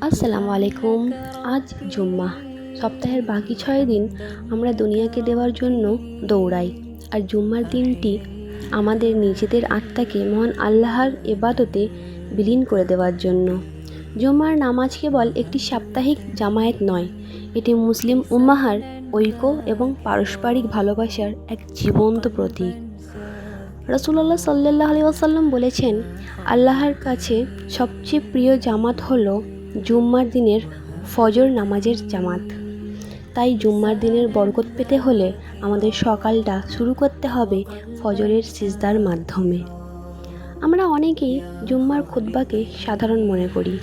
আসসালামু আলাইকুম। আজ জুম্মা। সপ্তাহের বাকি 6 দিন আমরা দুনিয়াকে দেওয়ার জন্য দৌড়াই, আর জুম্মার দিনটি আমাদের নিজেদের আত্মাকে মহান আল্লাহর ইবাদতে বিলীন করে দেওয়ার জন্য। জুম্মার নামাজ কেবল একটি সাপ্তাহিক জামায়াত নয়, এটি মুসলিম উম্মাহর ঐক্য এবং পারস্পরিক ভালোবাসার এক জীবন্ত প্রতীক। রাসূলুল্লাহ সাল্লাল্লাহু আলাইহি ওয়াসাল্লাম বলেছেন, আল্লাহর কাছে সবচেয়ে প্রিয় জামাত হলো জুম্মার দিনের ফজর নামাজের জামাত। তাই জুম্মার দিনের বরকত পেতে হলে আমাদের সকালটা শুরু করতে হবে ফজরের সিজদার মাধ্যমে। আমরা অনেকেই জুম্মার খুতবাকে সাধারণ মনে করি,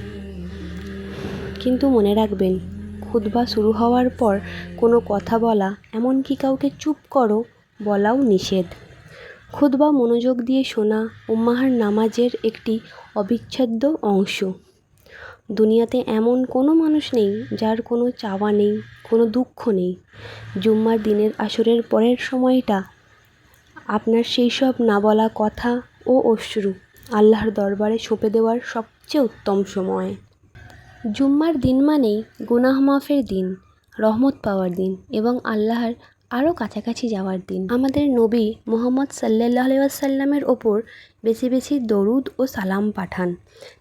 কিন্তু মনে রাখবেন, খুতবা শুরু হওয়ার পর কোনো কথা বলা, এমনকি কাউকে চুপ করো বলাও নিষেধ। খুতবা মনোযোগ দিয়ে শোনা উম্মাহর নামাজের একটি অবিচ্ছেদ্য অংশ। দুনিয়াতে এমন কোনো মানুষ নেই যার কোনো চাওয়া নেই, কোনো দুঃখ নেই। জুম্মার দিনের আসরের পরের সময়টা আপনার সেই সব না বলা কথা ও অশ্রু আল্লাহর দরবারে সঁপে দেওয়ার সবচেয়ে উত্তম সময়। জুম্মার দিন মানেই গুনাহ মাফের দিন, রহমত পাওয়ার দিন এবং আল্লাহর আরও কাছাকাছি যাওয়ার দিন। আমাদের নবী মুহাম্মদ সাল্লাল্লাহু আলাইহি ওয়াসাল্লামের ওপর বেশি বেশি দরুদ ও সালাম পাঠান।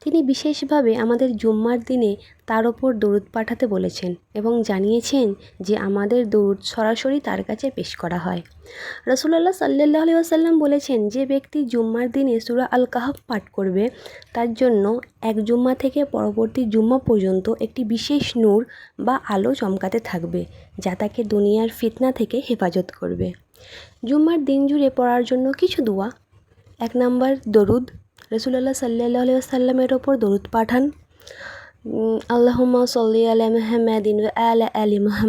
তিনি বিশেষভাবে আমাদের জুম্মার দিনে তার ওপর দরুদ পাঠাতে বলেছেন এবং জানিয়েছেন যে আমাদের দরুদ সরাসরি তার কাছে পেশ করা হয়। রাসূলুল্লাহ সাল্লাল্লাহু আলাইহি ওয়াসাল্লাম বলেছেন, যে ব্যক্তি জুম্মার দিনে সূরা আল কাহফ পাঠ করবে তার জন্য এক জুম্মা থেকে পরবর্তী জুম্মা পর্যন্ত একটি বিশেষ নূর বা আলো চমকাতে থাকবে, যা তাকে দুনিয়ার ফিতনা থেকে হেফাজত করবে। জুম্মার দিন জুড়ে পড়ার জন্য কিছু দোয়া। 1 নাম্বার দরুদ। রাসূলুল্লাহ সাল্লাল্লাহু আলাইহি ওয়াসাল্লামের ওপর দরুদ পাঠান। আল্লাহুম্মা সাল্লি আলা মুহাম্মাদিন ওয়া আলা আলি মুহাম্মাদ।